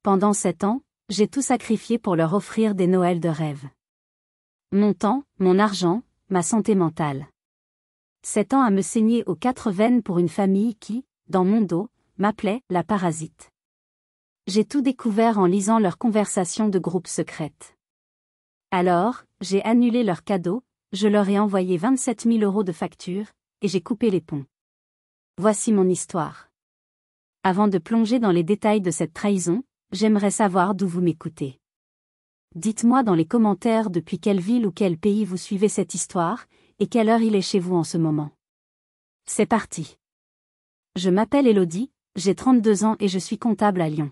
Pendant 7 ans, j'ai tout sacrifié pour leur offrir des Noëls de rêve. Mon temps, mon argent, ma santé mentale. 7 ans à me saigner aux 4 veines pour une famille qui, dans mon dos, m'appelait la parasite. J'ai tout découvert en lisant leurs conversations de groupe secrètes. Alors, j'ai annulé leurs cadeaux, je leur ai envoyé 27 000 € de factures, et j'ai coupé les ponts. Voici mon histoire. Avant de plonger dans les détails de cette trahison, j'aimerais savoir d'où vous m'écoutez. Dites-moi dans les commentaires depuis quelle ville ou quel pays vous suivez cette histoire, et quelle heure il est chez vous en ce moment. C'est parti. Je m'appelle Élodie, j'ai 32 ans et je suis comptable à Lyon.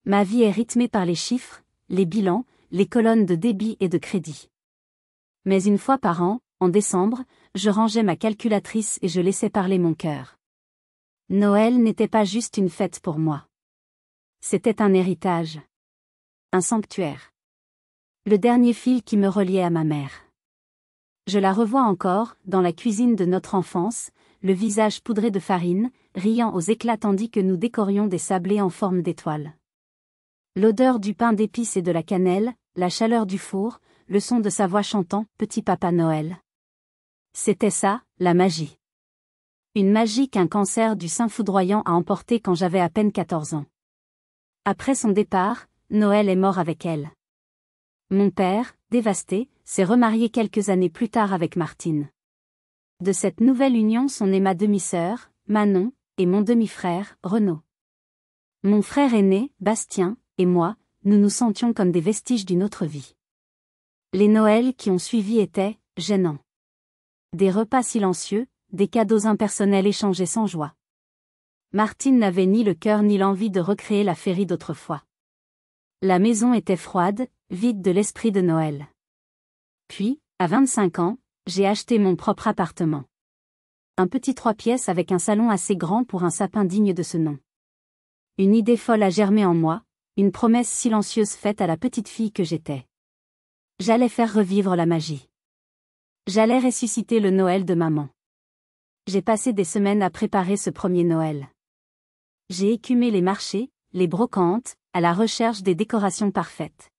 Ma vie est rythmée par les chiffres, les bilans, les colonnes de débit et de crédit. Mais une fois par an, en décembre, je rangeais ma calculatrice et je laissais parler mon cœur. Noël n'était pas juste une fête pour moi. C'était un héritage. Un sanctuaire. Le dernier fil qui me reliait à ma mère. Je la revois encore, dans la cuisine de notre enfance, le visage poudré de farine, riant aux éclats tandis que nous décorions des sablés en forme d'étoiles. L'odeur du pain d'épices et de la cannelle, la chaleur du four, le son de sa voix chantant « Petit Papa Noël ». C'était ça, la magie. Une magie qu'un cancer du sein foudroyant a emportée quand j'avais à peine 14 ans. Après son départ, Noël est mort avec elle. Mon père, dévasté, s'est remarié quelques années plus tard avec Martine. De cette nouvelle union sont nées ma demi-sœur, Manon, et mon demi-frère, Renaud. Mon frère aîné, Bastien, et moi, nous nous sentions comme des vestiges d'une autre vie. Les Noëls qui ont suivi étaient gênants. Des repas silencieux, des cadeaux impersonnels échangés sans joie. Martine n'avait ni le cœur ni l'envie de recréer la féerie d'autrefois. La maison était froide, vide de l'esprit de Noël. Puis, à 25 ans, j'ai acheté mon propre appartement. Un petit 3 pièces avec un salon assez grand pour un sapin digne de ce nom. Une idée folle a germé en moi, une promesse silencieuse faite à la petite fille que j'étais. J'allais faire revivre la magie. J'allais ressusciter le Noël de maman. J'ai passé des semaines à préparer ce premier Noël. J'ai écumé les marchés, les brocantes, à la recherche des décorations parfaites.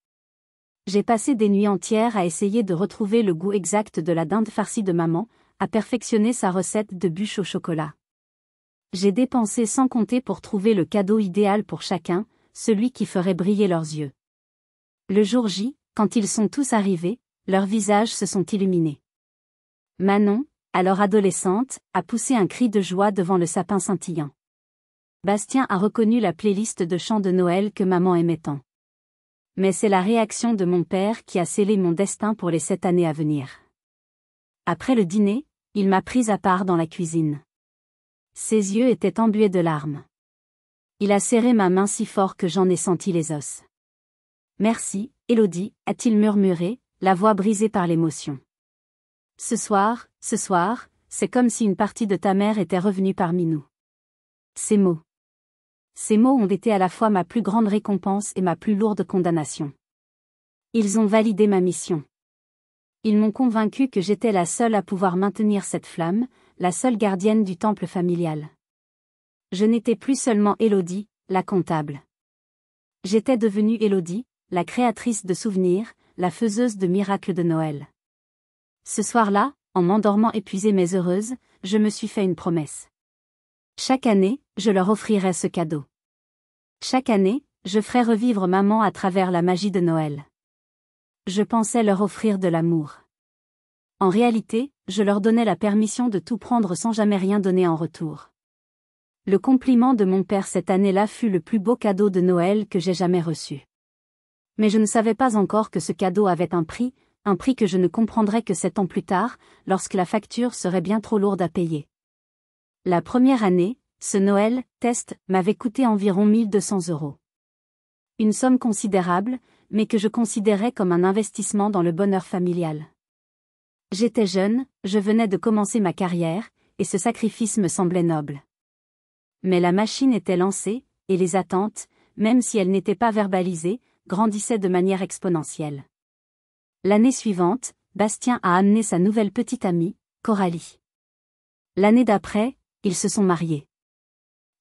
J'ai passé des nuits entières à essayer de retrouver le goût exact de la dinde farcie de maman, à perfectionner sa recette de bûche au chocolat. J'ai dépensé sans compter pour trouver le cadeau idéal pour chacun, celui qui ferait briller leurs yeux. Le jour J, quand ils sont tous arrivés, leurs visages se sont illuminés. Manon, alors adolescente, a poussé un cri de joie devant le sapin scintillant. Bastien a reconnu la playlist de chants de Noël que maman aimait tant. Mais c'est la réaction de mon père qui a scellé mon destin pour les 7 années à venir. Après le dîner, il m'a prise à part dans la cuisine. Ses yeux étaient embués de larmes. Il a serré ma main si fort que j'en ai senti les os. « Merci, Élodie », a-t-il murmuré, la voix brisée par l'émotion. Ce soir, c'est comme si une partie de ta mère était revenue parmi nous. » Ces mots ont été à la fois ma plus grande récompense et ma plus lourde condamnation. Ils ont validé ma mission. Ils m'ont convaincu que j'étais la seule à pouvoir maintenir cette flamme, la seule gardienne du temple familial. Je n'étais plus seulement Élodie, la comptable. J'étais devenue Élodie, la créatrice de souvenirs, la faiseuse de miracles de Noël. Ce soir-là, en m'endormant épuisée mais heureuse, je me suis fait une promesse. Chaque année, je leur offrirai ce cadeau. Chaque année, je ferai revivre maman à travers la magie de Noël. Je pensais leur offrir de l'amour. En réalité, je leur donnais la permission de tout prendre sans jamais rien donner en retour. Le compliment de mon père cette année-là fut le plus beau cadeau de Noël que j'ai jamais reçu. Mais je ne savais pas encore que ce cadeau avait un prix que je ne comprendrais que 7 ans plus tard, lorsque la facture serait bien trop lourde à payer. La première année, ce Noël test m'avait coûté environ 1 200 €. Une somme considérable, mais que je considérais comme un investissement dans le bonheur familial. J'étais jeune, je venais de commencer ma carrière, et ce sacrifice me semblait noble. Mais la machine était lancée, et les attentes, même si elles n'étaient pas verbalisées, grandissaient de manière exponentielle. L'année suivante, Bastien a amené sa nouvelle petite amie, Coralie. L'année d'après, ils se sont mariés.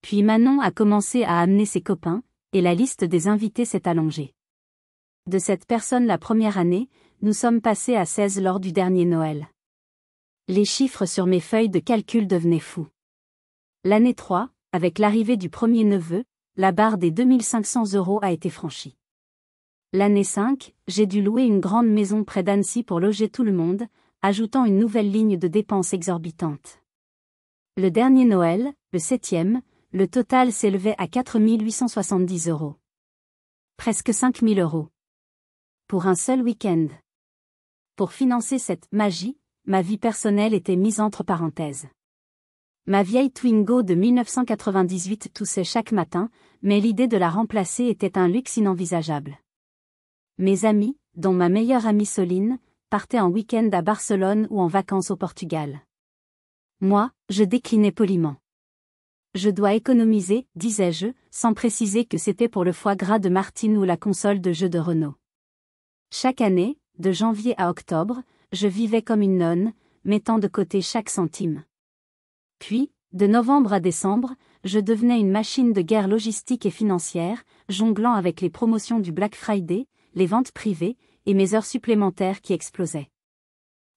Puis Manon a commencé à amener ses copains, et la liste des invités s'est allongée. De cette personne la première année, nous sommes passés à 16 lors du dernier Noël. Les chiffres sur mes feuilles de calcul devenaient fous. L'année 3, avec l'arrivée du premier neveu, la barre des 2500 € a été franchie. L'année 5, j'ai dû louer une grande maison près d'Annecy pour loger tout le monde, ajoutant une nouvelle ligne de dépenses exorbitante. Le dernier Noël, le 7e, le total s'élevait à 4 870 €. Presque 5 000 €. Pour un seul week-end. Pour financer cette magie, ma vie personnelle était mise entre parenthèses. Ma vieille Twingo de 1998 toussait chaque matin, mais l'idée de la remplacer était un luxe inenvisageable. Mes amis, dont ma meilleure amie Soline, partaient en week-end à Barcelone ou en vacances au Portugal. Moi, je déclinais poliment. Je dois économiser, disais-je, sans préciser que c'était pour le foie gras de Martine ou la console de jeux de Renault. Chaque année, de janvier à octobre, je vivais comme une nonne, mettant de côté chaque centime. Puis, de novembre à décembre, je devenais une machine de guerre logistique et financière, jonglant avec les promotions du Black Friday, les ventes privées, et mes heures supplémentaires qui explosaient.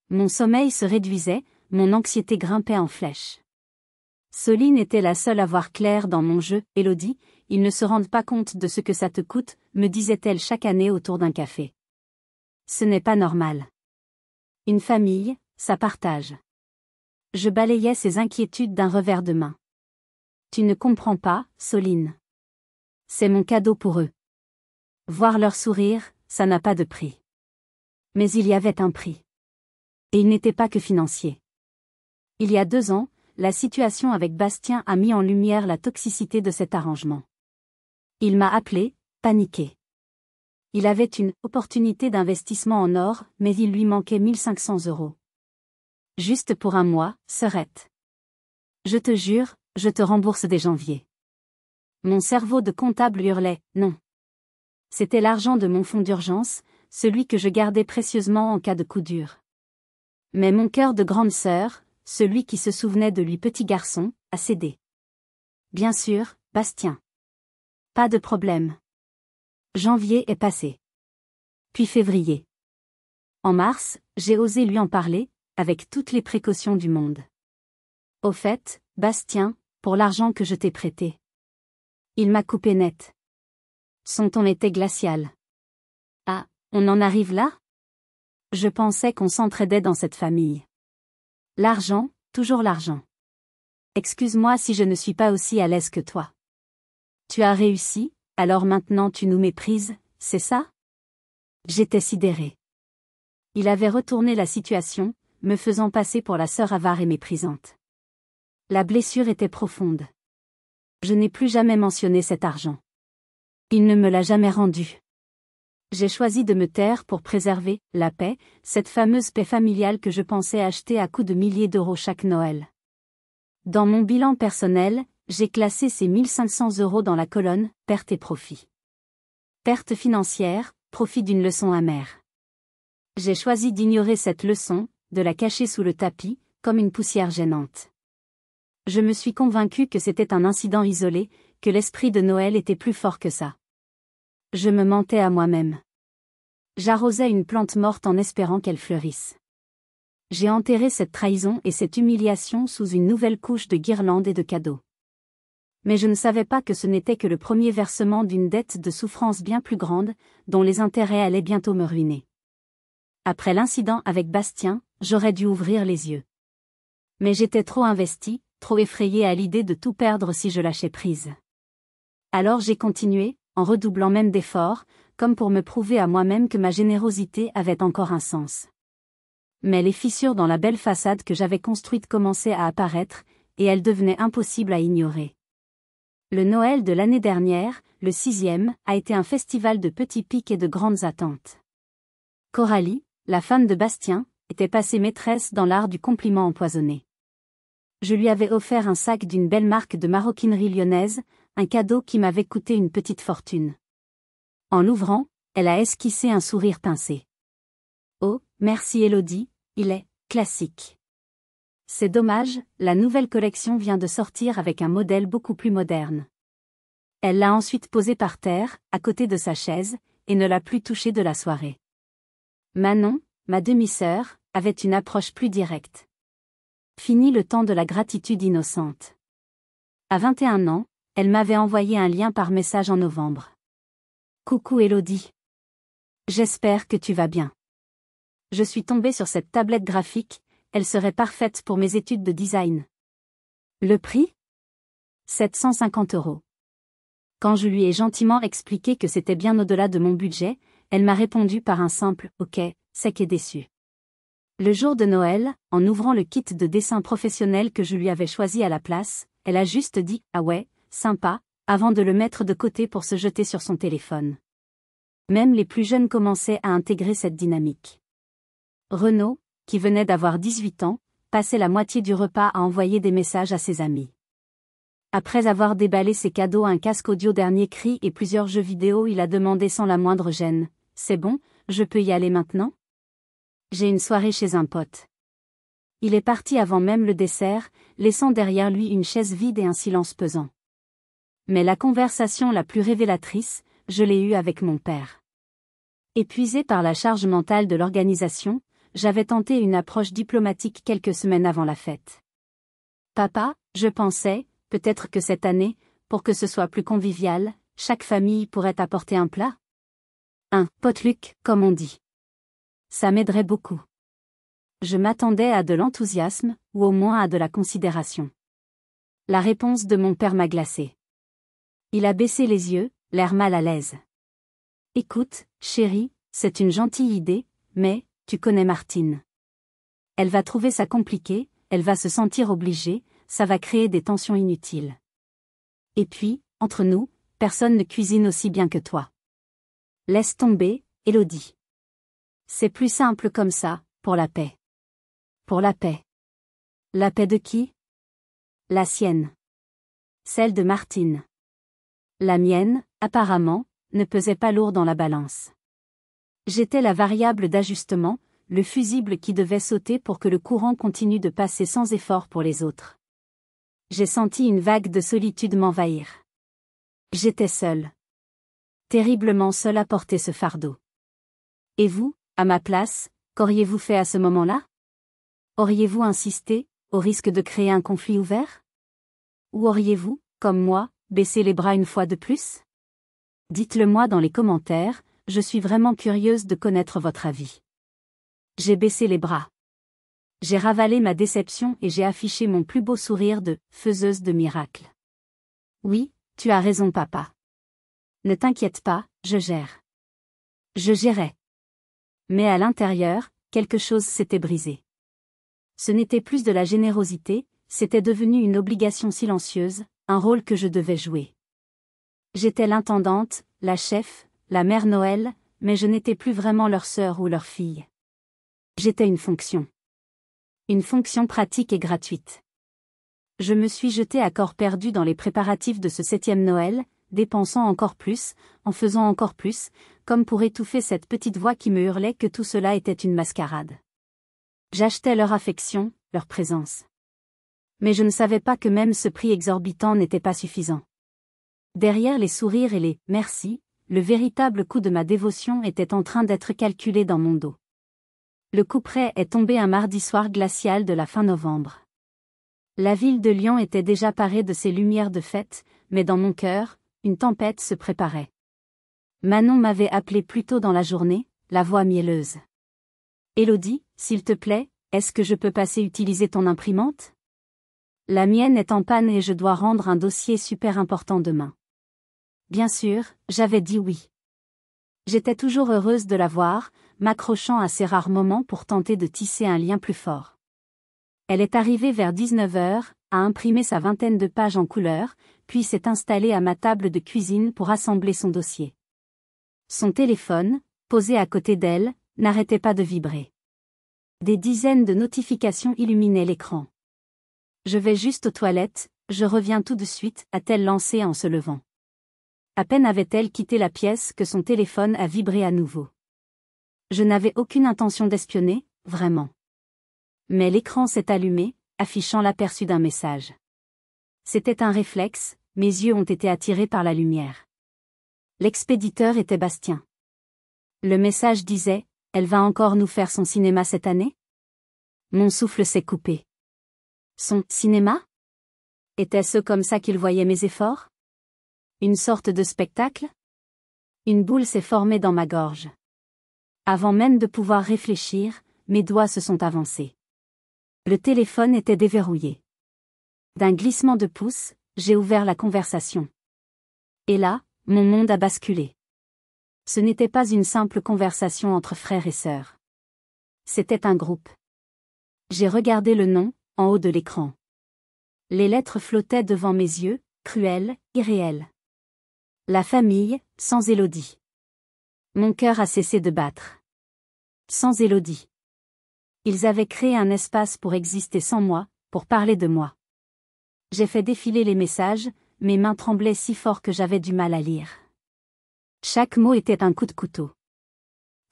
Mon sommeil se réduisait, mon anxiété grimpait en flèche. Soline était la seule à voir clair dans mon jeu. Élodie, ils ne se rendent pas compte de ce que ça te coûte, me disait-elle chaque année autour d'un café. Ce n'est pas normal. Une famille, ça partage. Je balayais ses inquiétudes d'un revers de main. Tu ne comprends pas, Soline. C'est mon cadeau pour eux. Voir leur sourire, ça n'a pas de prix. Mais il y avait un prix. Et il n'était pas que financier. Il y a 2 ans, la situation avec Bastien a mis en lumière la toxicité de cet arrangement. Il m'a appelé, paniqué. Il avait une opportunité d'investissement en or, mais il lui manquait 1500 €. Juste pour un mois, sœurette. Je te jure, je te rembourse dès janvier. Mon cerveau de comptable hurlait, non. C'était l'argent de mon fonds d'urgence, celui que je gardais précieusement en cas de coup dur. Mais mon cœur de grande sœur, celui qui se souvenait de lui petit garçon, a cédé. Bien sûr, Bastien. Pas de problème. Janvier est passé. Puis février. En mars, j'ai osé lui en parler, avec toutes les précautions du monde. Au fait, Bastien, pour l'argent que je t'ai prêté. Il m'a coupé net. Son ton était glacial. Ah, on en arrive là? Je pensais qu'on s'entraidait dans cette famille. L'argent, toujours l'argent. Excuse-moi si je ne suis pas aussi à l'aise que toi. Tu as réussi, alors maintenant tu nous méprises, c'est ça? J'étais sidérée. Il avait retourné la situation, me faisant passer pour la sœur avare et méprisante. La blessure était profonde. Je n'ai plus jamais mentionné cet argent. Il ne me l'a jamais rendu. J'ai choisi de me taire pour préserver la paix, cette fameuse paix familiale que je pensais acheter à coups de milliers d'euros chaque Noël. Dans mon bilan personnel, j'ai classé ces 1500 € dans la colonne « Pertes et profits ». Perte financière, profit d'une leçon amère. J'ai choisi d'ignorer cette leçon, de la cacher sous le tapis, comme une poussière gênante. Je me suis convaincue que c'était un incident isolé, que l'esprit de Noël était plus fort que ça. Je me mentais à moi-même. J'arrosais une plante morte en espérant qu'elle fleurisse. J'ai enterré cette trahison et cette humiliation sous une nouvelle couche de guirlandes et de cadeaux. Mais je ne savais pas que ce n'était que le premier versement d'une dette de souffrance bien plus grande, dont les intérêts allaient bientôt me ruiner. Après l'incident avec Bastien, j'aurais dû ouvrir les yeux. Mais j'étais trop investie, trop effrayée à l'idée de tout perdre si je lâchais prise. Alors j'ai continué, en redoublant même d'efforts, comme pour me prouver à moi-même que ma générosité avait encore un sens. Mais les fissures dans la belle façade que j'avais construite commençaient à apparaître, et elles devenaient impossibles à ignorer. Le Noël de l'année dernière, le 6e, a été un festival de petits pics et de grandes attentes. Coralie, la femme de Bastien, était passée maîtresse dans l'art du compliment empoisonné. Je lui avais offert un sac d'une belle marque de maroquinerie lyonnaise, un cadeau qui m'avait coûté une petite fortune. En l'ouvrant, elle a esquissé un sourire pincé. Oh, merci Élodie, il est classique. C'est dommage, la nouvelle collection vient de sortir avec un modèle beaucoup plus moderne. Elle l'a ensuite posé par terre, à côté de sa chaise, et ne l'a plus touché de la soirée. Manon, ma demi-sœur, avait une approche plus directe. Fini le temps de la gratitude innocente. À 21 ans, elle m'avait envoyé un lien par message en novembre. Coucou Élodie. J'espère que tu vas bien. Je suis tombée sur cette tablette graphique, elle serait parfaite pour mes études de design. Le prix ? 750 €. Quand je lui ai gentiment expliqué que c'était bien au-delà de mon budget, elle m'a répondu par un simple « ok », sec et déçu. Le jour de Noël, en ouvrant le kit de dessin professionnel que je lui avais choisi à la place, elle a juste dit « ah ouais, sympa », avant de le mettre de côté pour se jeter sur son téléphone. Même les plus jeunes commençaient à intégrer cette dynamique. Renaud, qui venait d'avoir 18 ans, passait la moitié du repas à envoyer des messages à ses amis. Après avoir déballé ses cadeaux, un casque audio dernier cri et plusieurs jeux vidéo, il a demandé sans la moindre gêne « c'est bon, je peux y aller maintenant ? J'ai une soirée chez un pote. » Il est parti avant même le dessert, laissant derrière lui une chaise vide et un silence pesant. Mais la conversation la plus révélatrice, je l'ai eue avec mon père. Épuisé par la charge mentale de l'organisation, j'avais tenté une approche diplomatique quelques semaines avant la fête. Papa, je pensais, peut-être que cette année, pour que ce soit plus convivial, chaque famille pourrait apporter un plat ? Un potluck, comme on dit. Ça m'aiderait beaucoup. Je m'attendais à de l'enthousiasme, ou au moins à de la considération. La réponse de mon père m'a glacée. Il a baissé les yeux, l'air mal à l'aise. Écoute, chérie, c'est une gentille idée, mais, tu connais Martine. Elle va trouver ça compliqué, elle va se sentir obligée, ça va créer des tensions inutiles. Et puis, entre nous, personne ne cuisine aussi bien que toi. Laisse tomber, Élodie. C'est plus simple comme ça, pour la paix. Pour la paix. La paix de qui ? La sienne. Celle de Martine. La mienne, apparemment, ne pesait pas lourd dans la balance. J'étais la variable d'ajustement, le fusible qui devait sauter pour que le courant continue de passer sans effort pour les autres. J'ai senti une vague de solitude m'envahir. J'étais seule. Terriblement seule à porter ce fardeau. Et vous, à ma place, qu'auriez-vous fait à ce moment-là ? Auriez-vous insisté, au risque de créer un conflit ouvert ? Ou auriez-vous, comme moi, baissé les bras une fois de plus ? Dites-le moi dans les commentaires, je suis vraiment curieuse de connaître votre avis. J'ai baissé les bras. J'ai ravalé ma déception et j'ai affiché mon plus beau sourire de faiseuse de miracles. Oui, tu as raison papa. Ne t'inquiète pas, je gère. Je gérais. Mais à l'intérieur, quelque chose s'était brisé. Ce n'était plus de la générosité, c'était devenu une obligation silencieuse, un rôle que je devais jouer. J'étais l'intendante, la chef, la mère Noël, mais je n'étais plus vraiment leur sœur ou leur fille. J'étais une fonction. Une fonction pratique et gratuite. Je me suis jetée à corps perdu dans les préparatifs de ce 7e Noël, dépensant encore plus, en faisant encore plus, comme pour étouffer cette petite voix qui me hurlait que tout cela était une mascarade. J'achetais leur affection, leur présence. Mais je ne savais pas que même ce prix exorbitant n'était pas suffisant. Derrière les sourires et les « merci », le véritable coût de ma dévotion était en train d'être calculé dans mon dos. Le couperet est tombé un mardi soir glacial de la fin novembre. La ville de Lyon était déjà parée de ses lumières de fête, mais dans mon cœur, une tempête se préparait. Manon m'avait appelé plus tôt dans la journée, la voix mielleuse. « Élodie, s'il te plaît, est-ce que je peux passer utiliser ton imprimante ? La mienne est en panne et je dois rendre un dossier super important demain. » Bien sûr, j'avais dit oui. J'étais toujours heureuse de la voir, m'accrochant à ces rares moments pour tenter de tisser un lien plus fort. Elle est arrivée vers 19h, a imprimé sa 20aine de pages en couleur, puis s'est installée à ma table de cuisine pour assembler son dossier. Son téléphone, posé à côté d'elle, n'arrêtait pas de vibrer. Des dizaines de notifications illuminaient l'écran. « Je vais juste aux toilettes, je reviens tout de suite », a-t-elle lancé en se levant. À peine avait-elle quitté la pièce que son téléphone a vibré à nouveau. Je n'avais aucune intention d'espionner, vraiment. Mais l'écran s'est allumé, affichant l'aperçu d'un message. C'était un réflexe, mes yeux ont été attirés par la lumière. L'expéditeur était Bastien. Le message disait, elle va encore nous faire son cinéma cette année? Mon souffle s'est coupé. Son cinéma? Était-ce comme ça qu'il voyait mes efforts? Une sorte de spectacle? Une boule s'est formée dans ma gorge. Avant même de pouvoir réfléchir, mes doigts se sont avancés. Le téléphone était déverrouillé. D'un glissement de pouce, j'ai ouvert la conversation. Et là, mon monde a basculé. Ce n'était pas une simple conversation entre frères et sœurs. C'était un groupe. J'ai regardé le nom, en haut de l'écran. Les lettres flottaient devant mes yeux, cruelles, irréelles. La famille, sans Élodie. Mon cœur a cessé de battre. Sans Élodie. Ils avaient créé un espace pour exister sans moi, pour parler de moi. J'ai fait défiler les messages, mes mains tremblaient si fort que j'avais du mal à lire. Chaque mot était un coup de couteau.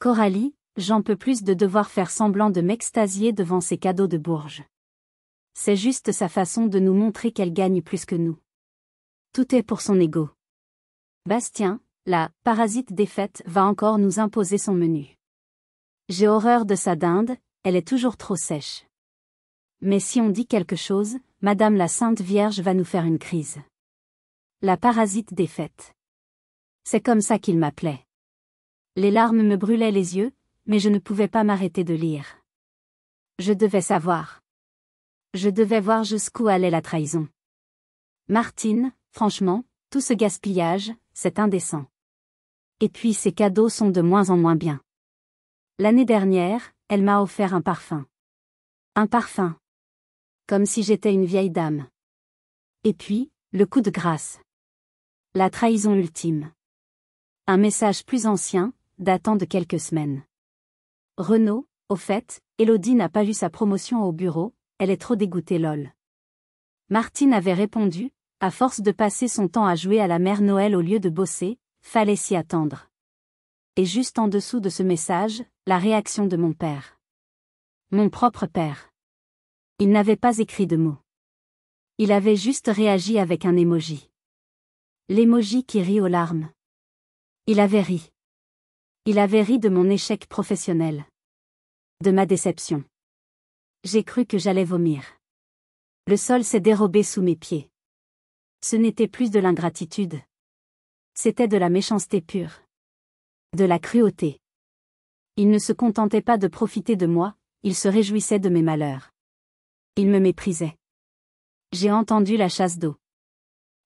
Coralie, j'en peux plus de devoir faire semblant de m'extasier devant ces cadeaux de Bourges. C'est juste sa façon de nous montrer qu'elle gagne plus que nous. Tout est pour son ego. Bastien, la parasite défaite, va encore nous imposer son menu. J'ai horreur de sa dinde, elle est toujours trop sèche. Mais si on dit quelque chose, Madame la Sainte Vierge va nous faire une crise. La parasite défaite. C'est comme ça qu'il m'appelait. Les larmes me brûlaient les yeux, mais je ne pouvais pas m'arrêter de lire. Je devais savoir. Je devais voir jusqu'où allait la trahison. Martine, franchement, tout ce gaspillage, c'est indécent. Et puis ces cadeaux sont de moins en moins bien. L'année dernière, elle m'a offert un parfum. Un parfum. Comme si j'étais une vieille dame. Et puis, le coup de grâce. La trahison ultime. Un message plus ancien, datant de quelques semaines. Renaud, au fait, Élodie n'a pas eu sa promotion au bureau, elle est trop dégoûtée lol. Martine avait répondu, à force de passer son temps à jouer à la mère Noël au lieu de bosser, fallait s'y attendre. Et juste en dessous de ce message, la réaction de mon père. Mon propre père. Il n'avait pas écrit de mots. Il avait juste réagi avec un emoji. L'emoji qui rit aux larmes. Il avait ri. Il avait ri de mon échec professionnel. De ma déception. J'ai cru que j'allais vomir. Le sol s'est dérobé sous mes pieds. Ce n'était plus de l'ingratitude. C'était de la méchanceté pure. De la cruauté. Il ne se contentait pas de profiter de moi, il se réjouissait de mes malheurs. Il me méprisait. J'ai entendu la chasse d'eau.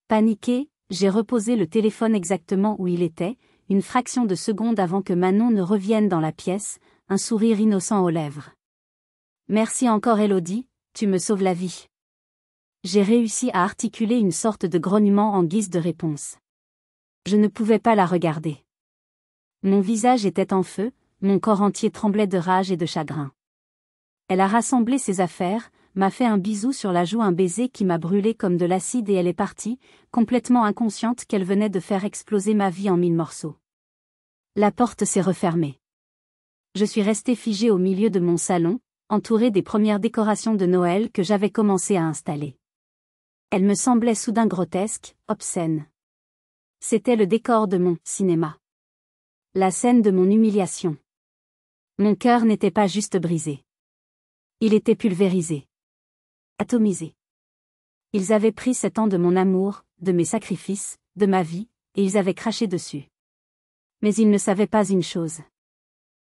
Paniqué, j'ai reposé le téléphone exactement où il était, une fraction de seconde avant que Manon ne revienne dans la pièce, un sourire innocent aux lèvres. Merci encore Élodie, tu me sauves la vie. J'ai réussi à articuler une sorte de grognement en guise de réponse. Je ne pouvais pas la regarder. Mon visage était en feu, mon corps entier tremblait de rage et de chagrin. Elle a rassemblé ses affaires, m'a fait un bisou sur la joue, un baiser qui m'a brûlé comme de l'acide et elle est partie, complètement inconsciente qu'elle venait de faire exploser ma vie en 1000 morceaux. La porte s'est refermée. Je suis restée figée au milieu de mon salon, entourée des premières décorations de Noël que j'avais commencé à installer. Elle me semblait soudain grotesque, obscène. C'était le décor de mon cinéma. La scène de mon humiliation. Mon cœur n'était pas juste brisé. Il était pulvérisé. Atomisé. Ils avaient pris 7 ans de mon amour, de mes sacrifices, de ma vie, et ils avaient craché dessus. Mais ils ne savaient pas une chose.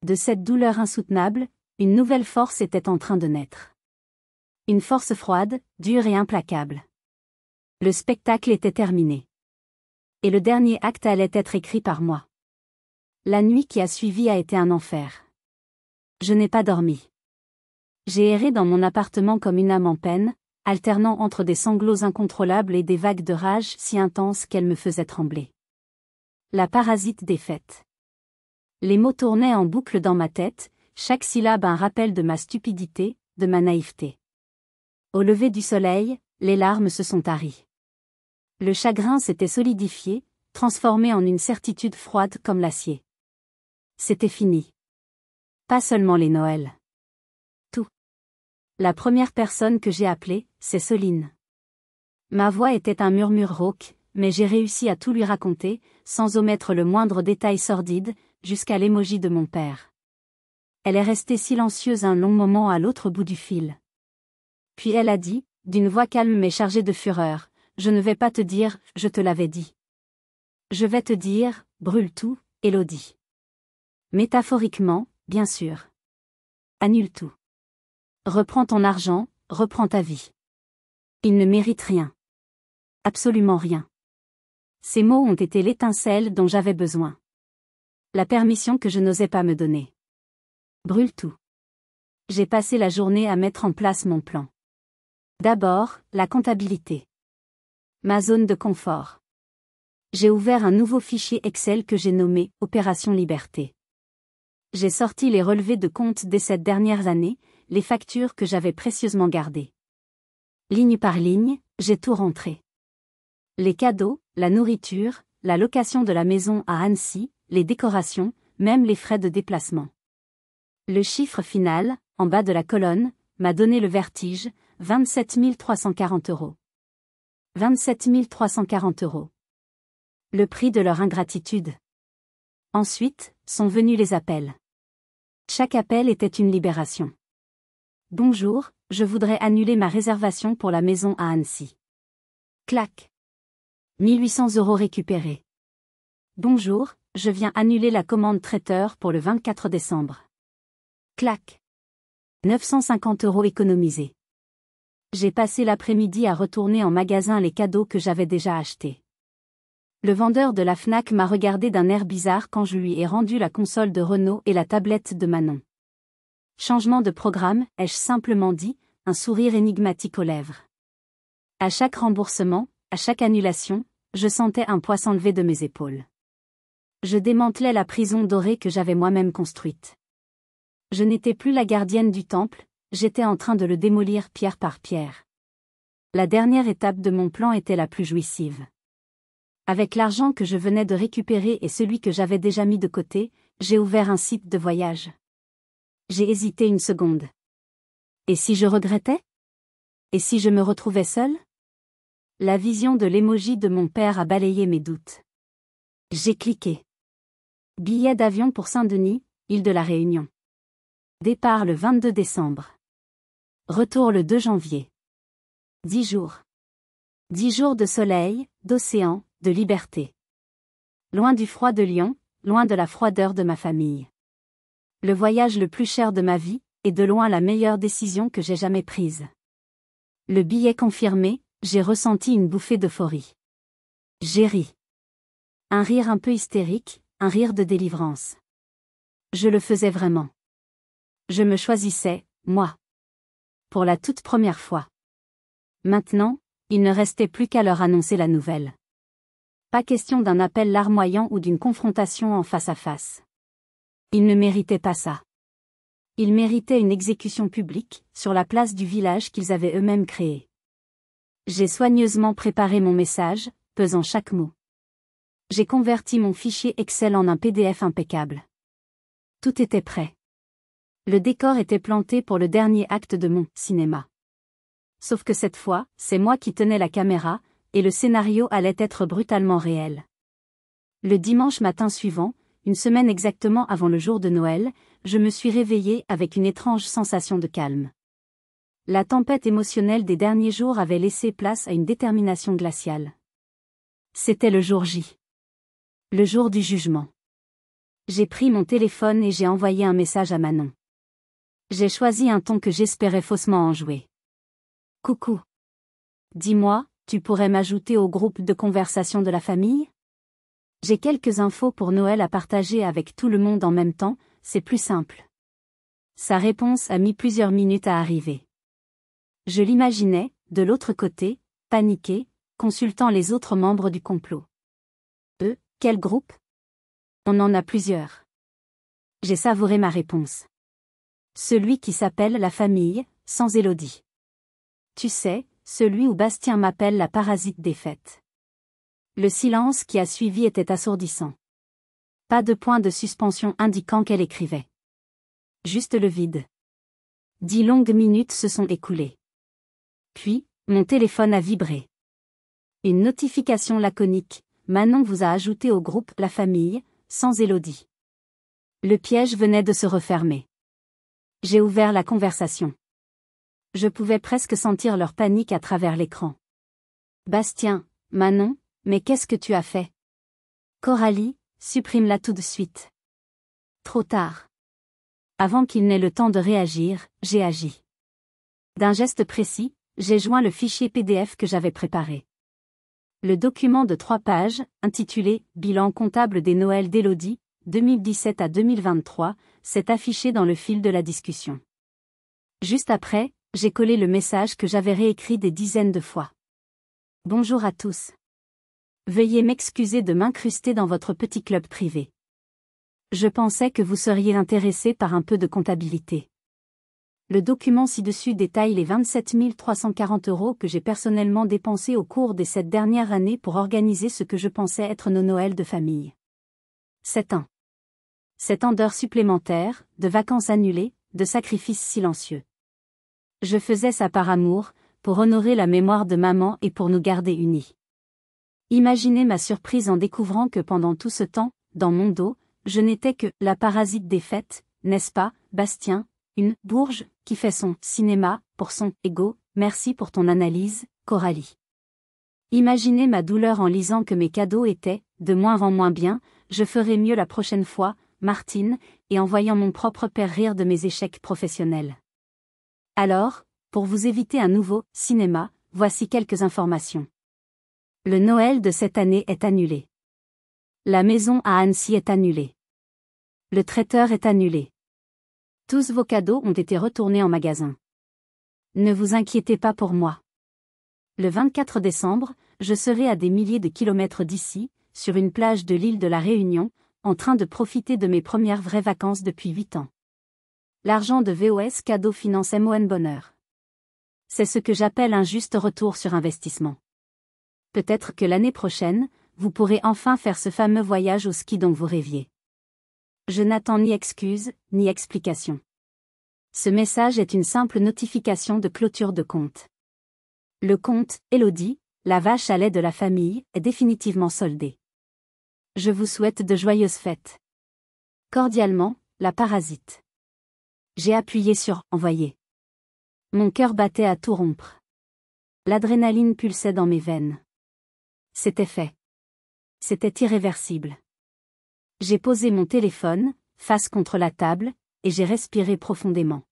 De cette douleur insoutenable, une nouvelle force était en train de naître. Une force froide, dure et implacable. Le spectacle était terminé. Et le dernier acte allait être écrit par moi. La nuit qui a suivi a été un enfer. Je n'ai pas dormi. J'ai erré dans mon appartement comme une âme en peine, alternant entre des sanglots incontrôlables et des vagues de rage si intenses qu'elles me faisaient trembler. La parasite défaite. Les mots tournaient en boucle dans ma tête, chaque syllabe un rappel de ma stupidité, de ma naïveté. Au lever du soleil, les larmes se sont taries. Le chagrin s'était solidifié, transformé en une certitude froide comme l'acier. C'était fini. Pas seulement les Noëls. Tout. La première personne que j'ai appelée, c'est Soline. Ma voix était un murmure rauque, mais j'ai réussi à tout lui raconter, sans omettre le moindre détail sordide, jusqu'à l'émoji de mon père. Elle est restée silencieuse un long moment à l'autre bout du fil. Puis elle a dit, d'une voix calme mais chargée de fureur, « Je ne vais pas te dire, je te l'avais dit. Je vais te dire, brûle tout, Élodie. Métaphoriquement, bien sûr. Annule tout. Reprends ton argent, reprends ta vie. Il ne mérite rien. Absolument rien. » Ces mots ont été l'étincelle dont j'avais besoin. La permission que je n'osais pas me donner. Brûle tout. J'ai passé la journée à mettre en place mon plan. D'abord, la comptabilité. Ma zone de confort. J'ai ouvert un nouveau fichier Excel que j'ai nommé « Opération Liberté ». J'ai sorti les relevés de compte des 7 dernières années, les factures que j'avais précieusement gardées. Ligne par ligne, j'ai tout rentré. Les cadeaux, la nourriture, la location de la maison à Annecy, les décorations, même les frais de déplacement. Le chiffre final, en bas de la colonne, m'a donné le vertige, 27 340 €. 27 340 €. Le prix de leur ingratitude. Ensuite, sont venus les appels. Chaque appel était une libération. Bonjour, je voudrais annuler ma réservation pour la maison à Annecy. Clac. 1800 € récupérés. Bonjour, je viens annuler la commande traiteur pour le 24 décembre. Clac. 950 € économisés. J'ai passé l'après-midi à retourner en magasin les cadeaux que j'avais déjà achetés. Le vendeur de la Fnac m'a regardé d'un air bizarre quand je lui ai rendu la console de Renault et la tablette de Manon. Changement de programme, ai-je simplement dit, un sourire énigmatique aux lèvres. À chaque remboursement, à chaque annulation, je sentais un poids s'enlever de mes épaules. Je démantelais la prison dorée que j'avais moi-même construite. Je n'étais plus la gardienne du temple, j'étais en train de le démolir pierre par pierre. La dernière étape de mon plan était la plus jouissive. Avec l'argent que je venais de récupérer et celui que j'avais déjà mis de côté, j'ai ouvert un site de voyage. J'ai hésité une seconde. Et si je regrettais? Et si je me retrouvais seule? La vision de l'émoji de mon père a balayé mes doutes. J'ai cliqué. Billet d'avion pour Saint-Denis, île de la Réunion. Départ le 22 décembre. Retour le 2 janvier. 10 jours. 10 jours de soleil, d'océan, de liberté. Loin du froid de Lyon, loin de la froideur de ma famille. Le voyage le plus cher de ma vie, et de loin la meilleure décision que j'ai jamais prise. Le billet confirmé, j'ai ressenti une bouffée d'euphorie. J'ai ri. Un rire un peu hystérique, un rire de délivrance. Je le faisais vraiment. Je me choisissais, moi. Pour la toute première fois. Maintenant, il ne restait plus qu'à leur annoncer la nouvelle. Pas question d'un appel larmoyant ou d'une confrontation en face à face. Ils ne méritaient pas ça. Ils méritaient une exécution publique, sur la place du village qu'ils avaient eux-mêmes créé. J'ai soigneusement préparé mon message, pesant chaque mot. J'ai converti mon fichier Excel en un PDF impeccable. Tout était prêt. Le décor était planté pour le dernier acte de mon cinéma. Sauf que cette fois, c'est moi qui tenais la caméra, et le scénario allait être brutalement réel. Le dimanche matin suivant, une semaine exactement avant le jour de Noël, je me suis réveillée avec une étrange sensation de calme. La tempête émotionnelle des derniers jours avait laissé place à une détermination glaciale. C'était le jour J. Le jour du jugement. J'ai pris mon téléphone et j'ai envoyé un message à Manon. J'ai choisi un ton que j'espérais faussement enjoué. Coucou. Dis-moi, tu pourrais m'ajouter au groupe de conversation de la famille? J'ai quelques infos pour Noël à partager avec tout le monde en même temps, c'est plus simple. Sa réponse a mis plusieurs minutes à arriver. Je l'imaginais, de l'autre côté, paniqué, consultant les autres membres du complot. Quel groupe? On en a plusieurs. J'ai savouré ma réponse. Celui qui s'appelle la famille, sans Élodie. Tu sais, celui où Bastien m'appelle la parasite des fêtes. Le silence qui a suivi était assourdissant. Pas de point de suspension indiquant qu'elle écrivait. Juste le vide. 10 longues minutes se sont écoulées. Puis, mon téléphone a vibré. Une notification laconique. Manon vous a ajouté au groupe La Famille, sans Élodie. Le piège venait de se refermer. J'ai ouvert la conversation. Je pouvais presque sentir leur panique à travers l'écran. Bastien, Manon, mais qu'est-ce que tu as fait? Coralie, supprime-la tout de suite. Trop tard. Avant qu'il n'ait le temps de réagir, j'ai agi. D'un geste précis, j'ai joint le fichier PDF que j'avais préparé. Le document de 3 pages, intitulé « Bilan comptable des Noëls d'Élodie, 2017 à 2023 », s'est affiché dans le fil de la discussion. Juste après, j'ai collé le message que j'avais réécrit des dizaines de fois. Bonjour à tous. Veuillez m'excuser de m'incruster dans votre petit club privé. Je pensais que vous seriez intéressé par un peu de comptabilité. Le document ci-dessus détaille les 27 340 € que j'ai personnellement dépensés au cours des 7 dernières années pour organiser ce que je pensais être nos Noëls de famille. 7 ans. 7 ans d'heures supplémentaires, de vacances annulées, de sacrifices silencieux. Je faisais ça par amour, pour honorer la mémoire de maman et pour nous garder unis. Imaginez ma surprise en découvrant que pendant tout ce temps, dans mon dos, je n'étais que la parasite des fêtes, n'est-ce pas, Bastien? Une bourge qui fait son cinéma pour son ego. Merci pour ton analyse, Coralie. Imaginez ma douleur en lisant que mes cadeaux étaient de moins en moins bien. Je ferai mieux la prochaine fois, Martine, et en voyant mon propre père rire de mes échecs professionnels. Alors, pour vous éviter un nouveau cinéma, voici quelques informations. Le Noël de cette année est annulé. La maison à Annecy est annulée. Le traiteur est annulé. Tous vos cadeaux ont été retournés en magasin. Ne vous inquiétez pas pour moi. Le 24 décembre, je serai à des milliers de kilomètres d'ici, sur une plage de l'île de la Réunion, en train de profiter de mes premières vraies vacances depuis 8 ans. L'argent de VOS Cadeau finance MON Bonheur. C'est ce que j'appelle un juste retour sur investissement. Peut-être que l'année prochaine, vous pourrez enfin faire ce fameux voyage au ski dont vous rêviez. Je n'attends ni excuses, ni explications. Ce message est une simple notification de clôture de compte. Le compte, Élodie, la vache à lait de la famille, est définitivement soldé. Je vous souhaite de joyeuses fêtes. Cordialement, la parasite. J'ai appuyé sur « Envoyer ». Mon cœur battait à tout rompre. L'adrénaline pulsait dans mes veines. C'était fait. C'était irréversible. J'ai posé mon téléphone, face contre la table, et j'ai respiré profondément.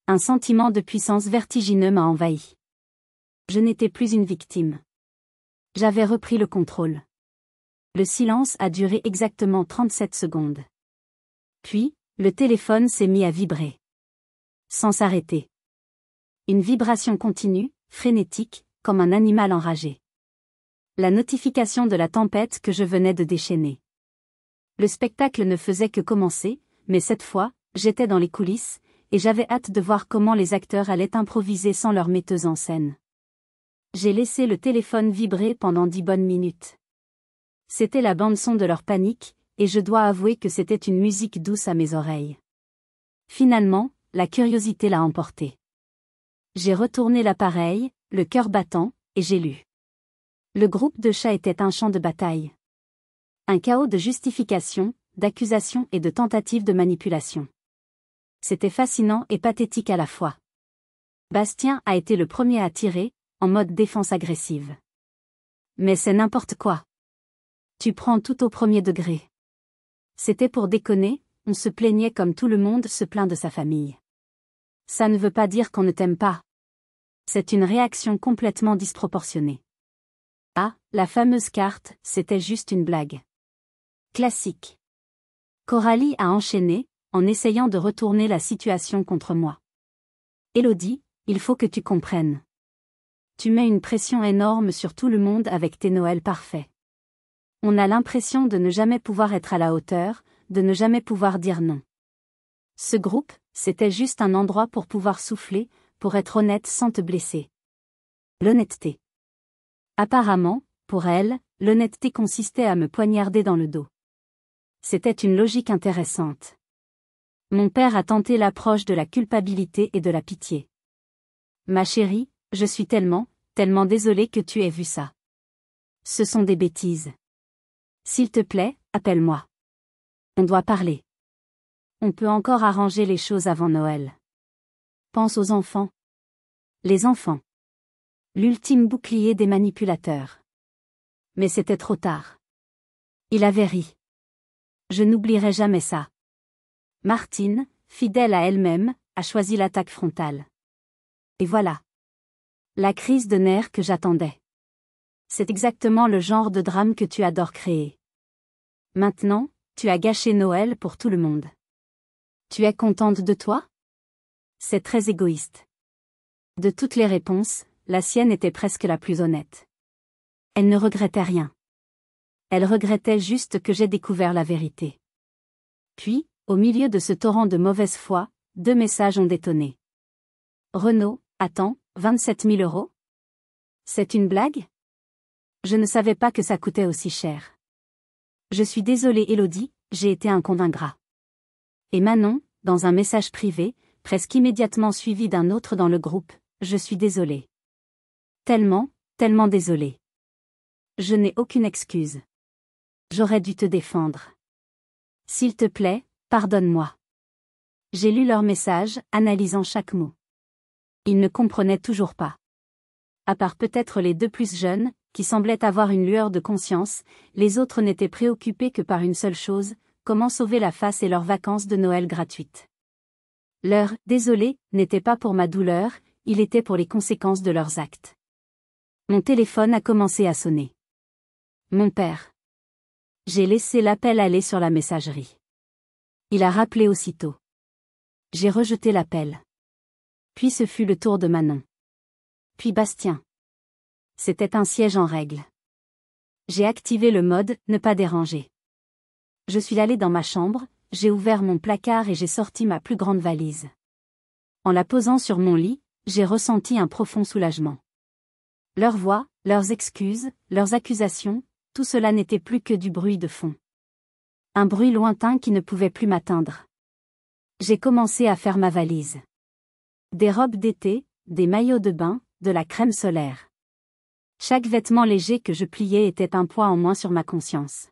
Un sentiment de puissance vertigineux m'a envahi. Je n'étais plus une victime. J'avais repris le contrôle. Le silence a duré exactement 37 secondes. Puis, le téléphone s'est mis à vibrer. Sans s'arrêter. Une vibration continue, frénétique, comme un animal enragé. La notification de la tempête que je venais de déchaîner. Le spectacle ne faisait que commencer, mais cette fois, j'étais dans les coulisses, et j'avais hâte de voir comment les acteurs allaient improviser sans leur metteuse en scène. J'ai laissé le téléphone vibrer pendant 10 bonnes minutes. C'était la bande-son de leur panique, et je dois avouer que c'était une musique douce à mes oreilles. Finalement, la curiosité l'a emporté. J'ai retourné l'appareil, le cœur battant, et j'ai lu. Le groupe de chats était un champ de bataille. Un chaos de justifications, d'accusations et de tentatives de manipulation. C'était fascinant et pathétique à la fois. Bastien a été le premier à tirer, en mode défense agressive. Mais c'est n'importe quoi. Tu prends tout au premier degré. C'était pour déconner, on se plaignait comme tout le monde se plaint de sa famille. Ça ne veut pas dire qu'on ne t'aime pas. C'est une réaction complètement disproportionnée. Ah, la fameuse carte, c'était juste une blague. Classique. Coralie a enchaîné, en essayant de retourner la situation contre moi. Élodie, il faut que tu comprennes. Tu mets une pression énorme sur tout le monde avec tes Noëls parfaits. On a l'impression de ne jamais pouvoir être à la hauteur, de ne jamais pouvoir dire non. Ce groupe, c'était juste un endroit pour pouvoir souffler, pour être honnête sans te blesser. L'honnêteté. Apparemment, pour elle, l'honnêteté consistait à me poignarder dans le dos. C'était une logique intéressante. Mon père a tenté l'approche de la culpabilité et de la pitié. Ma chérie, je suis tellement désolée que tu aies vu ça. Ce sont des bêtises. S'il te plaît, appelle-moi. On doit parler. On peut encore arranger les choses avant Noël. Pense aux enfants. Les enfants. L'ultime bouclier des manipulateurs. Mais c'était trop tard. Il avait ri. Je n'oublierai jamais ça. Martine, fidèle à elle-même, a choisi l'attaque frontale. Et voilà. La crise de nerfs que j'attendais. C'est exactement le genre de drame que tu adores créer. Maintenant, tu as gâché Noël pour tout le monde. Tu es contente de toi? C'est très égoïste. De toutes les réponses, la sienne était presque la plus honnête. Elle ne regrettait rien. Elle regrettait juste que j'ai découvert la vérité. Puis, au milieu de ce torrent de mauvaise foi, 2 messages ont détonné. Renaud, attends, 27 000 €? C'est une blague? Je ne savais pas que ça coûtait aussi cher. Je suis désolée Élodie, j'ai été un con ingrat. Et Manon, dans un message privé, presque immédiatement suivi d'un autre dans le groupe, je suis désolée. Tellement, tellement désolée. Je n'ai aucune excuse. J'aurais dû te défendre. S'il te plaît, pardonne-moi. J'ai lu leur message, analysant chaque mot. Ils ne comprenaient toujours pas. À part peut-être les 2 plus jeunes, qui semblaient avoir une lueur de conscience, les autres n'étaient préoccupés que par une seule chose, comment sauver la face et leurs vacances de Noël gratuites. Leur « désolé » n'était pas pour ma douleur, il était pour les conséquences de leurs actes. Mon téléphone a commencé à sonner. Mon père. J'ai laissé l'appel aller sur la messagerie. Il a rappelé aussitôt. J'ai rejeté l'appel. Puis ce fut le tour de Manon. Puis Bastien. C'était un siège en règle. J'ai activé le mode « Ne pas déranger ». Je suis allée dans ma chambre, j'ai ouvert mon placard et j'ai sorti ma plus grande valise. En la posant sur mon lit, j'ai ressenti un profond soulagement. Leurs voix, leurs excuses, leurs accusations, tout cela n'était plus que du bruit de fond. Un bruit lointain qui ne pouvait plus m'atteindre. J'ai commencé à faire ma valise. Des robes d'été, des maillots de bain, de la crème solaire. Chaque vêtement léger que je pliais était un poids en moins sur ma conscience.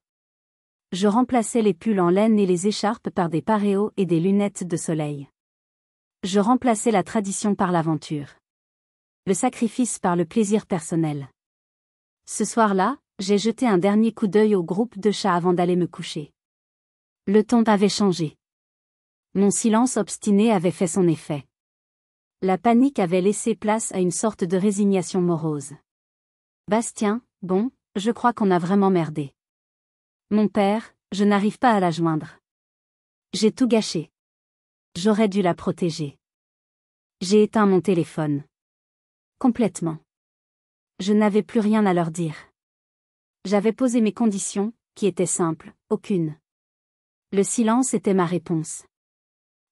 Je remplaçais les pulls en laine et les écharpes par des paréos et des lunettes de soleil. Je remplaçais la tradition par l'aventure. Le sacrifice par le plaisir personnel. Ce soir-là, j'ai jeté un dernier coup d'œil au groupe de chats avant d'aller me coucher. Le ton avait changé. Mon silence obstiné avait fait son effet. La panique avait laissé place à une sorte de résignation morose. Bastien, bon, je crois qu'on a vraiment merdé. Mon père, je n'arrive pas à la joindre. J'ai tout gâché. J'aurais dû la protéger. J'ai éteint mon téléphone. Complètement. Je n'avais plus rien à leur dire. J'avais posé mes conditions, qui étaient simples, aucune. Le silence était ma réponse.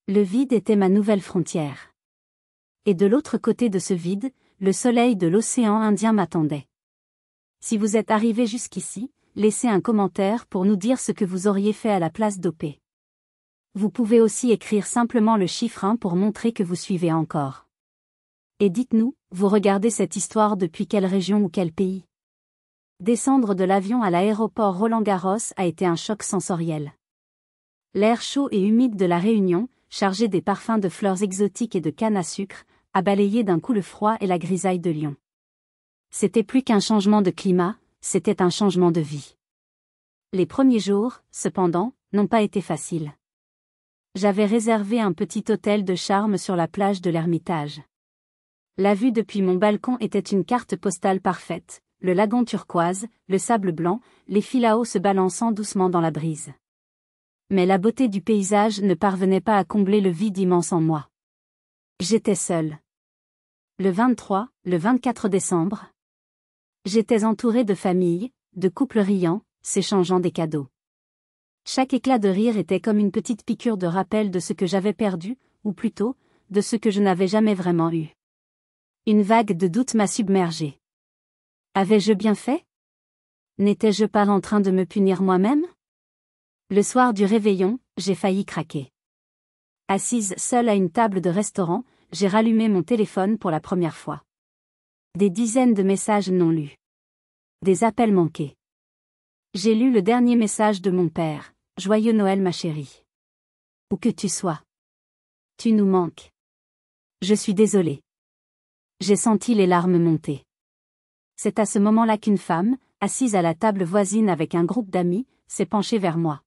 Le vide était ma nouvelle frontière. Et de l'autre côté de ce vide, le soleil de l'océan Indien m'attendait. Si vous êtes arrivé jusqu'ici, laissez un commentaire pour nous dire ce que vous auriez fait à la place d'OP. Vous pouvez aussi écrire simplement le chiffre 1 pour montrer que vous suivez encore. Et dites-nous, vous regardez cette histoire depuis quelle région ou quel pays? Descendre de l'avion à l'aéroport Roland-Garros a été un choc sensoriel. L'air chaud et humide de la Réunion, chargé des parfums de fleurs exotiques et de canne à sucre, a balayé d'un coup le froid et la grisaille de Lyon. C'était plus qu'un changement de climat, c'était un changement de vie. Les premiers jours, cependant, n'ont pas été faciles. J'avais réservé un petit hôtel de charme sur la plage de l'Ermitage. La vue depuis mon balcon était une carte postale parfaite, le lagon turquoise, le sable blanc, les filaos se balançant doucement dans la brise. Mais la beauté du paysage ne parvenait pas à combler le vide immense en moi. J'étais seule. Le 23, le 24 décembre. J'étais entourée de familles, de couples riants, s'échangeant des cadeaux. Chaque éclat de rire était comme une petite piqûre de rappel de ce que j'avais perdu, ou plutôt, de ce que je n'avais jamais vraiment eu. Une vague de doute m'a submergée. Avais-je bien fait? N'étais-je pas en train de me punir moi-même? Le soir du réveillon, j'ai failli craquer. Assise seule à une table de restaurant, j'ai rallumé mon téléphone pour la première fois. Des dizaines de messages non lus. Des appels manqués. J'ai lu le dernier message de mon père. Joyeux Noël ma chérie. Où que tu sois. Tu nous manques. Je suis désolée. J'ai senti les larmes monter. C'est à ce moment-là qu'une femme, assise à la table voisine avec un groupe d'amis, s'est penchée vers moi.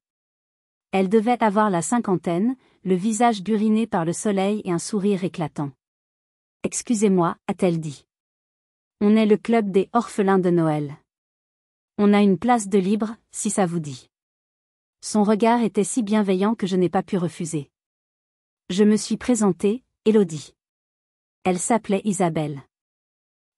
Elle devait avoir la cinquantaine, le visage buriné par le soleil et un sourire éclatant. « Excusez-moi, a-t-elle dit. On est le club des orphelins de Noël. On a une place de libre, si ça vous dit. » Son regard était si bienveillant que je n'ai pas pu refuser. Je me suis présentée, Élodie. Elle s'appelait Isabelle.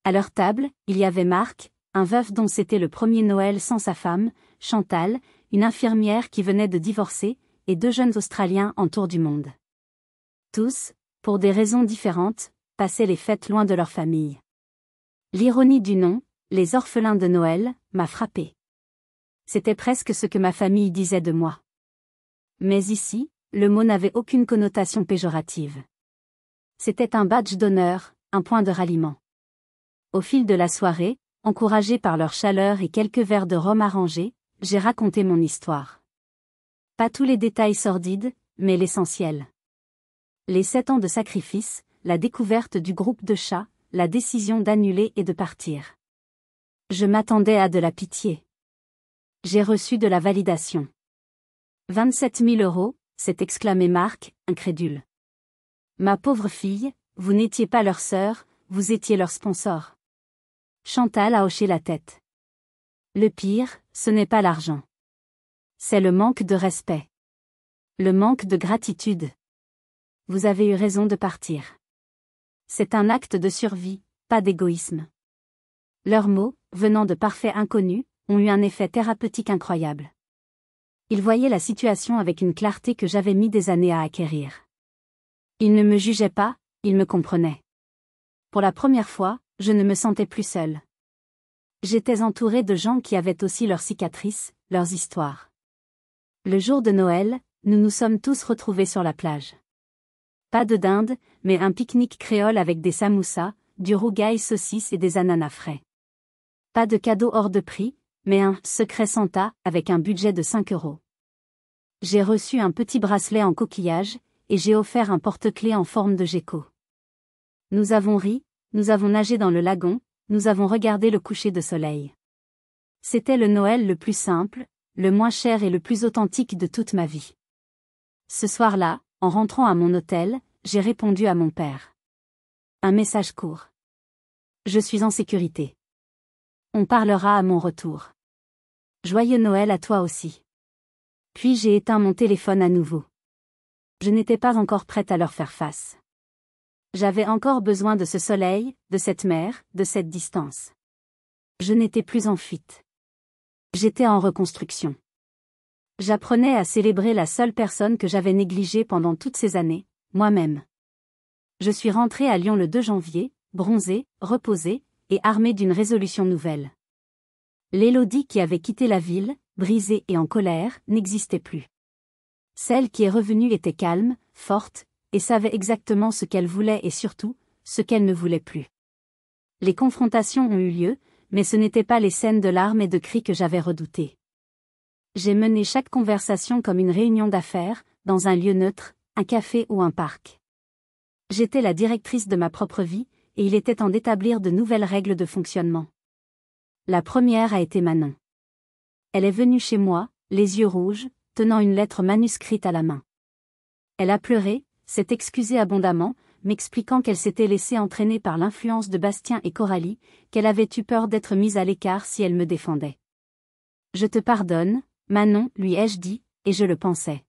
À leur table, il y avait Marc, un veuf dont c'était le premier Noël sans sa femme, Chantal, une infirmière qui venait de divorcer, et 2 jeunes Australiens en tour du monde. Tous, pour des raisons différentes, passaient les fêtes loin de leur famille. L'ironie du nom, les orphelins de Noël, m'a frappé. C'était presque ce que ma famille disait de moi. Mais ici, le mot n'avait aucune connotation péjorative. C'était un badge d'honneur, un point de ralliement. Au fil de la soirée, encouragé par leur chaleur et quelques verres de rhum arrangés, j'ai raconté mon histoire. Pas tous les détails sordides, mais l'essentiel. Les 7 ans de sacrifice, la découverte du groupe de chats, la décision d'annuler et de partir. Je m'attendais à de la pitié. J'ai reçu de la validation. 27 000 €, s'est exclamé Marc, incrédule. Ma pauvre fille, vous n'étiez pas leur sœur, vous étiez leur sponsor. Chantal a hoché la tête. Le pire, ce n'est pas l'argent. C'est le manque de respect. Le manque de gratitude. Vous avez eu raison de partir. C'est un acte de survie, pas d'égoïsme. Leurs mots, venant de parfaits inconnus, ont eu un effet thérapeutique incroyable. Ils voyaient la situation avec une clarté que j'avais mis des années à acquérir. Ils ne me jugeaient pas, ils me comprenaient. Pour la première fois, je ne me sentais plus seule. J'étais entourée de gens qui avaient aussi leurs cicatrices, leurs histoires. Le jour de Noël, nous nous sommes tous retrouvés sur la plage. Pas de dinde, mais un pique-nique créole avec des samoussas, du rougail saucisse et des ananas frais. Pas de cadeau hors de prix, mais un « secret Santa » avec un budget de 5 €. J'ai reçu un petit bracelet en coquillage, et j'ai offert un porte-clés en forme de gecko. Nous avons ri, nous avons nagé dans le lagon, nous avons regardé le coucher de soleil. C'était le Noël le plus simple, le moins cher et le plus authentique de toute ma vie. Ce soir-là, en rentrant à mon hôtel, j'ai répondu à mon père. Un message court. Je suis en sécurité. On parlera à mon retour. Joyeux Noël à toi aussi. Puis j'ai éteint mon téléphone à nouveau. Je n'étais pas encore prête à leur faire face. J'avais encore besoin de ce soleil, de cette mer, de cette distance. Je n'étais plus en fuite. J'étais en reconstruction. J'apprenais à célébrer la seule personne que j'avais négligée pendant toutes ces années, moi-même. Je suis rentrée à Lyon le 2 janvier, bronzée, reposée, et armée d'une résolution nouvelle. L'Élodie qui avait quitté la ville, brisée et en colère, n'existait plus. Celle qui est revenue était calme, forte, et savait exactement ce qu'elle voulait et surtout, ce qu'elle ne voulait plus. Les confrontations ont eu lieu, mais ce n'étaient pas les scènes de larmes et de cris que j'avais redoutées. J'ai mené chaque conversation comme une réunion d'affaires, dans un lieu neutre, un café ou un parc. J'étais la directrice de ma propre vie, et il était temps d'établir de nouvelles règles de fonctionnement. La première a été Manon. Elle est venue chez moi, les yeux rouges, tenant une lettre manuscrite à la main. Elle a pleuré, s'est excusée abondamment, m'expliquant qu'elle s'était laissée entraîner par l'influence de Bastien et Coralie, qu'elle avait eu peur d'être mise à l'écart si elle me défendait. Je te pardonne, Manon, lui ai-je dit, et je le pensais.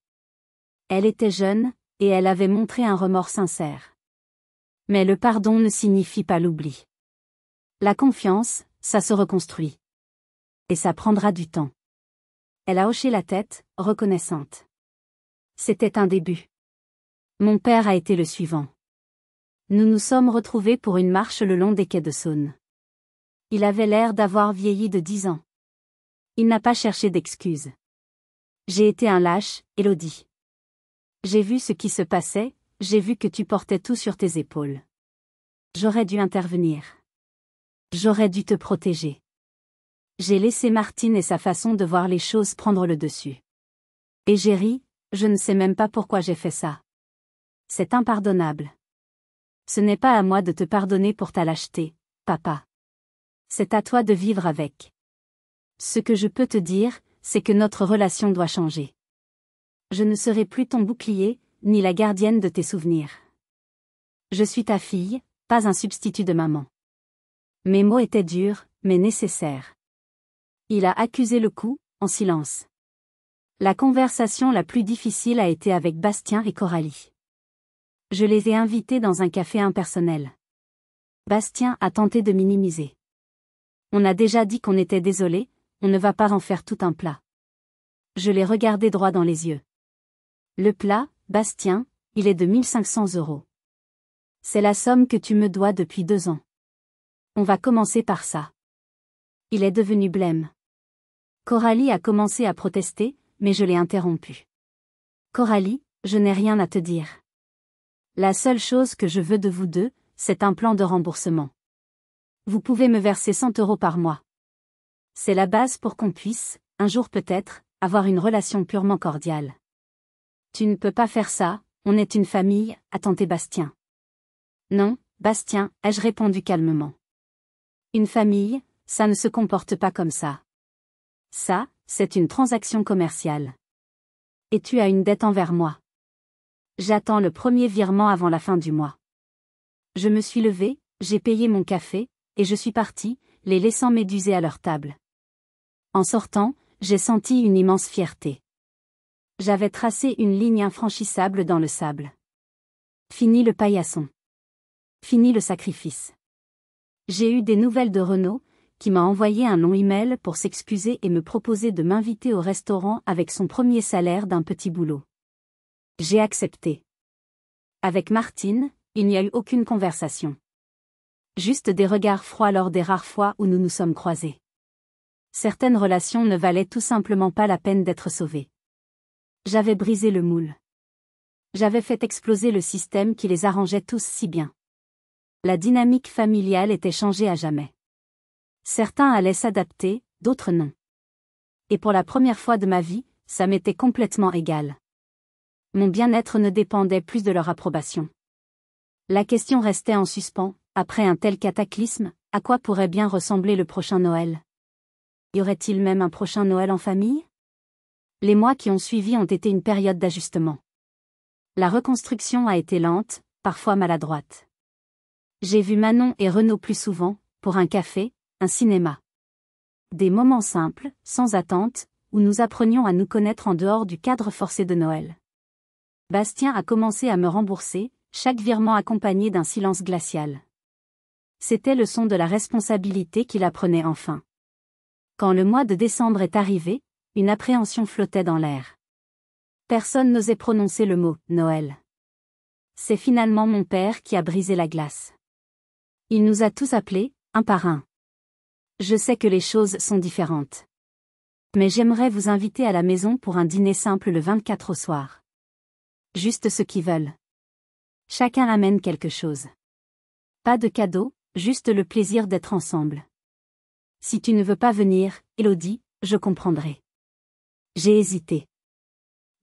Elle était jeune, et elle avait montré un remords sincère. Mais le pardon ne signifie pas l'oubli. La confiance, ça se reconstruit. Et ça prendra du temps. Elle a hoché la tête, reconnaissante. C'était un début. Mon père a été le suivant. Nous nous sommes retrouvés pour une marche le long des quais de Saône. Il avait l'air d'avoir vieilli de 10 ans. Il n'a pas cherché d'excuses. J'ai été un lâche, Élodie. J'ai vu ce qui se passait, j'ai vu que tu portais tout sur tes épaules. J'aurais dû intervenir. J'aurais dû te protéger. J'ai laissé Martine et sa façon de voir les choses prendre le dessus. Et j'ai ri, je ne sais même pas pourquoi j'ai fait ça. C'est impardonnable. Ce n'est pas à moi de te pardonner pour ta lâcheté, papa. C'est à toi de vivre avec. Ce que je peux te dire, c'est que notre relation doit changer. Je ne serai plus ton bouclier, ni la gardienne de tes souvenirs. Je suis ta fille, pas un substitut de maman. Mes mots étaient durs, mais nécessaires. Il a accusé le coup, en silence. La conversation la plus difficile a été avec Bastien et Coralie. Je les ai invités dans un café impersonnel. Bastien a tenté de minimiser. On a déjà dit qu'on était désolé, on ne va pas en faire tout un plat. Je l'ai regardé droit dans les yeux. Le plat, Bastien, il est de 1500 €. C'est la somme que tu me dois depuis 2 ans. On va commencer par ça. Il est devenu blême. Coralie a commencé à protester, mais je l'ai interrompu. Coralie, je n'ai rien à te dire. La seule chose que je veux de vous deux, c'est un plan de remboursement. Vous pouvez me verser 100 € par mois. C'est la base pour qu'on puisse, un jour peut-être, avoir une relation purement cordiale. Tu ne peux pas faire ça, on est une famille, a tenté Bastien. Non, Bastien, ai-je répondu calmement. Une famille, ça ne se comporte pas comme ça. Ça, c'est une transaction commerciale. Et tu as une dette envers moi. J'attends le premier virement avant la fin du mois. Je me suis levée, j'ai payé mon café, et je suis partie, les laissant méduser à leur table. En sortant, j'ai senti une immense fierté. J'avais tracé une ligne infranchissable dans le sable. Fini le paillasson. Fini le sacrifice. J'ai eu des nouvelles de Renaud, qui m'a envoyé un long email pour s'excuser et me proposer de m'inviter au restaurant avec son premier salaire d'un petit boulot. J'ai accepté. Avec Martine, il n'y a eu aucune conversation. Juste des regards froids lors des rares fois où nous nous sommes croisés. Certaines relations ne valaient tout simplement pas la peine d'être sauvées. J'avais brisé le moule. J'avais fait exploser le système qui les arrangeait tous si bien. La dynamique familiale était changée à jamais. Certains allaient s'adapter, d'autres non. Et pour la première fois de ma vie, ça m'était complètement égal. Mon bien-être ne dépendait plus de leur approbation. La question restait en suspens, après un tel cataclysme, à quoi pourrait bien ressembler le prochain Noël? Y aurait-il même un prochain Noël en famille? Les mois qui ont suivi ont été une période d'ajustement. La reconstruction a été lente, parfois maladroite. J'ai vu Manon et Renaud plus souvent, pour un café, un cinéma. Des moments simples, sans attente, où nous apprenions à nous connaître en dehors du cadre forcé de Noël. Bastien a commencé à me rembourser, chaque virement accompagné d'un silence glacial. C'était le son de la responsabilité qu'il apprenait enfin. Quand le mois de décembre est arrivé, une appréhension flottait dans l'air. Personne n'osait prononcer le mot « Noël ». C'est finalement mon père qui a brisé la glace. Il nous a tous appelés, un par un. Je sais que les choses sont différentes. Mais j'aimerais vous inviter à la maison pour un dîner simple le 24 au soir. Juste ceux qui veulent. Chacun amène quelque chose. Pas de cadeau, juste le plaisir d'être ensemble. Si tu ne veux pas venir, Élodie, je comprendrai. J'ai hésité.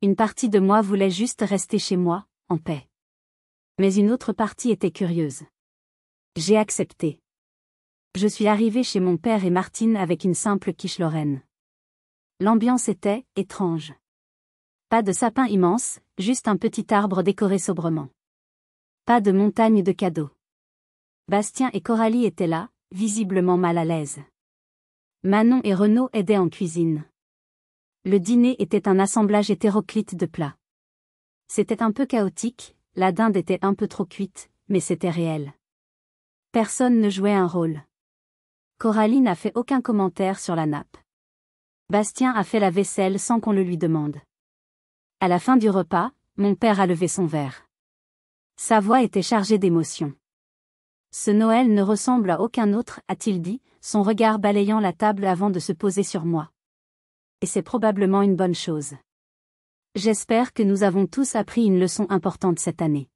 Une partie de moi voulait juste rester chez moi, en paix. Mais une autre partie était curieuse. J'ai accepté. Je suis arrivée chez mon père et Martine avec une simple quiche lorraine. L'ambiance était étrange. Pas de sapin immense, juste un petit arbre décoré sobrement. Pas de montagne de cadeaux. Bastien et Coralie étaient là, visiblement mal à l'aise. Manon et Renaud aidaient en cuisine. Le dîner était un assemblage hétéroclite de plats. C'était un peu chaotique, la dinde était un peu trop cuite, mais c'était réel. Personne ne jouait un rôle. Coralie n'a fait aucun commentaire sur la nappe. Bastien a fait la vaisselle sans qu'on le lui demande. À la fin du repas, mon père a levé son verre. Sa voix était chargée d'émotion. Ce Noël ne ressemble à aucun autre, a-t-il dit, son regard balayant la table avant de se poser sur moi. Et c'est probablement une bonne chose. J'espère que nous avons tous appris une leçon importante cette année.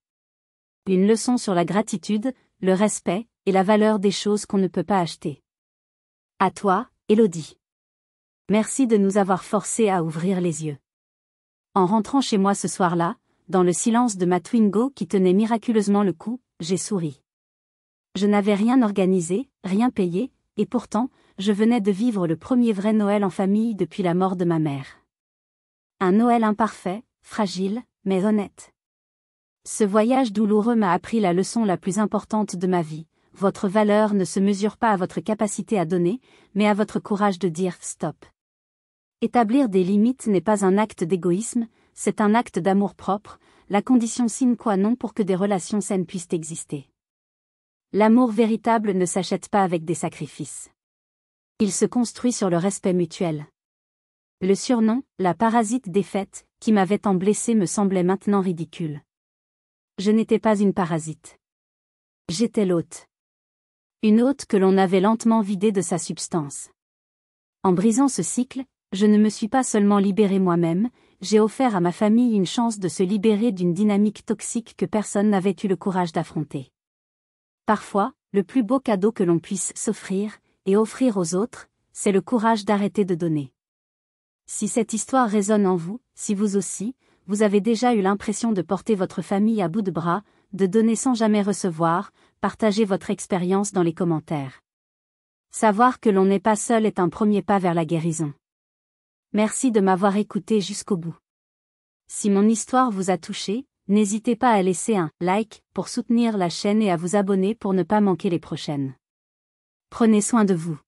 Une leçon sur la gratitude, le respect, et la valeur des choses qu'on ne peut pas acheter. À toi, Élodie. Merci de nous avoir forcés à ouvrir les yeux. En rentrant chez moi ce soir-là, dans le silence de ma Twingo qui tenait miraculeusement le coup, j'ai souri. Je n'avais rien organisé, rien payé, et pourtant, je venais de vivre le premier vrai Noël en famille depuis la mort de ma mère. Un Noël imparfait, fragile, mais honnête. Ce voyage douloureux m'a appris la leçon la plus importante de ma vie. Votre valeur ne se mesure pas à votre capacité à donner, mais à votre courage de dire stop. Établir des limites n'est pas un acte d'égoïsme, c'est un acte d'amour-propre, la condition sine qua non pour que des relations saines puissent exister. L'amour véritable ne s'achète pas avec des sacrifices. Il se construit sur le respect mutuel. Le surnom, la parasite défaite, qui m'avait tant blessé me semblait maintenant ridicule. Je n'étais pas une parasite. J'étais l'hôte. Une hôte que l'on avait lentement vidée de sa substance. En brisant ce cycle, je ne me suis pas seulement libérée moi-même, j'ai offert à ma famille une chance de se libérer d'une dynamique toxique que personne n'avait eu le courage d'affronter. Parfois, le plus beau cadeau que l'on puisse s'offrir, et offrir aux autres, c'est le courage d'arrêter de donner. Si cette histoire résonne en vous, si vous aussi, vous avez déjà eu l'impression de porter votre famille à bout de bras, de donner sans jamais recevoir, partagez votre expérience dans les commentaires. Savoir que l'on n'est pas seul est un premier pas vers la guérison. Merci de m'avoir écouté jusqu'au bout. Si mon histoire vous a touché, n'hésitez pas à laisser un like pour soutenir la chaîne et à vous abonner pour ne pas manquer les prochaines. Prenez soin de vous.